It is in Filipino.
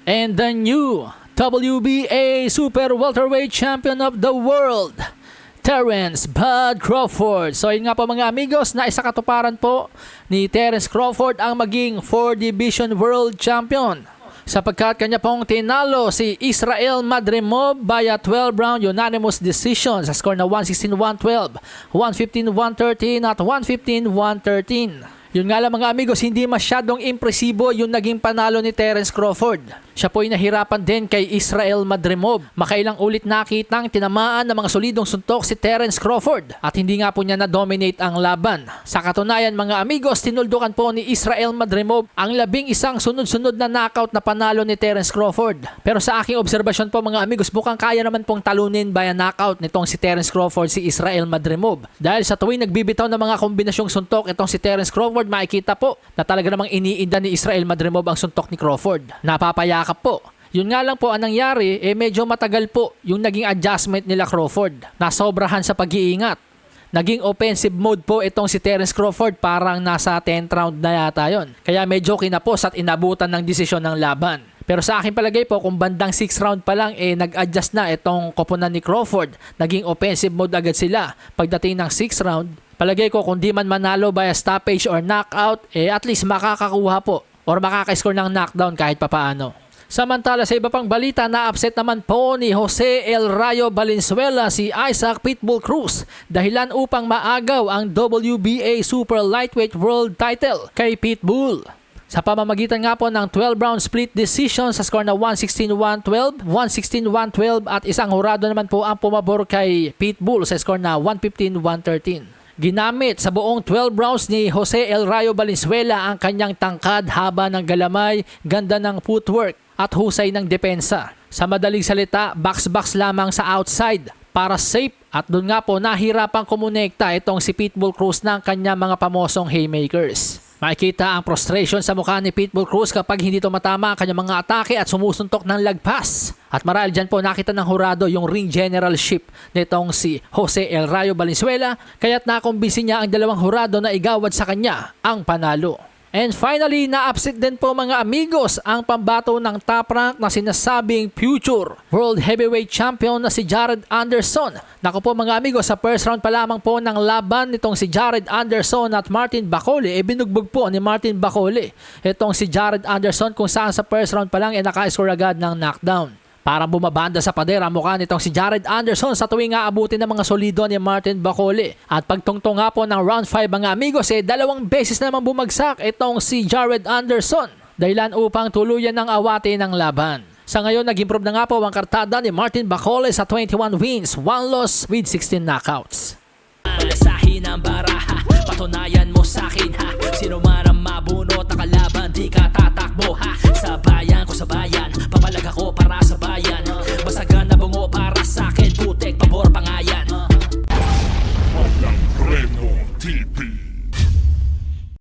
And the new WBA Super Welterweight Champion of the World, Terence Bud Crawford. So yun nga po mga amigos, na isa katuparan po ni Terence Crawford ang maging 4 Division World Champion, sapagkat kanya pong tinalo si Israel Madrimov via 12-round unanimous decision sa score na 116-112, 115-113 at 115-113. Yun nga lang mga amigos, hindi masyadong impresibo yung naging panalo ni Terence Crawford. Siya po ay nahirapan din kay Israel Madrimov. Makailang ulit nakitang tinamaan ng mga solidong suntok si Terence Crawford at hindi nga po niya na-dominate ang laban. Sa katunayan mga amigos, tinuldukan po ni Israel Madrimov ang 11 sunod-sunod na knockout na panalo ni Terence Crawford. Pero sa aking obserbasyon po mga amigos, bukang kaya naman pong talunin by knockout nitong si Terence Crawford si Israel Madrimov. Dahil sa tuwing nagbibitaw ng mga kombinasyong suntok itong si Terence Crawford, makikita po na talaga namang iniinda ni Israel Madrimov ang suntok ni Crawford. Napapayakap po. Yun nga lang po ang nangyari, medyo matagal po yung naging adjustment nila Crawford. Nasobrahan sa pag-iingat. Naging offensive mode po itong si Terence Crawford, parang nasa 10th round na yata yon. Kaya medyo kinapos at inabutan ng desisyon ng laban. Pero sa akin palagay po, kung bandang 6th round pa lang, nag-adjust na itong koponan ni Crawford. Naging offensive mode agad sila. Pagdating ng 6th round, palagay ko kung di man manalo via stoppage or knockout, at least makakakuha po or makaka-score ng knockdown kahit papaano. Samantala sa iba pang balita, na-upset naman po ni Jose El Rayo Valenzuela si Isaac Pitbull Cruz dahilan upang maagaw ang WBA Super Lightweight World Title kay Pitbull. Sa pamamagitan nga po ng 12-round split decision sa score na 116-112, 116-112 at isang hurado naman po ang pumabor kay Pitbull sa score na 115-113. Ginamit sa buong 12 rounds ni Jose El Rayo Valenzuela ang kanyang tangkad, haba ng galamay, ganda ng footwork at husay ng depensa. Sa madaling salita, box-box lamang sa outside para safe, at doon nga po nahirapang kumonekta itong si Pitbull Cruz ng kanyang mga pamosong haymakers. Makikita ang frustration sa mukha ni Pitbull Cruz kapag hindi tumatama ang kanyang mga atake at sumusuntok ng lagpas. At marahil dyan po nakita ng hurado yung ring generalship nitong si Jose El Rayo Valenzuela, kaya't nakumbinsi niya ang dalawang hurado na igawad sa kanya ang panalo. And finally, na-upset din po mga amigos ang pambato ng top rank na sinasabing future World Heavyweight Champion na si Jared Anderson. Naku po mga amigos, sa first round pa lamang po ng laban nitong si Jared Anderson at Martin Bakole, binugbog po ni Martin Bakole itong si Jared Anderson, kung saan sa first round pa lang naka-score agad ng knockdown. Parang bumabanda sa pader ang mukha nitong si Jared Anderson sa tuwing aabutin ng mga solido ni Martin Bakole. At pagtungtong nga po ng round 5 mga amigos, 2 beses naman bumagsak itong si Jared Anderson, dahilan upang tuluyan ng awati ng laban. Sa ngayon, nag-improve na nga po ang kartada ni Martin Bakole sa 21 wins, 1 loss with 16 knockouts. Palasahin ang baraha, patunayan mo sa akin ha, sino man ang mabunot na kalaban.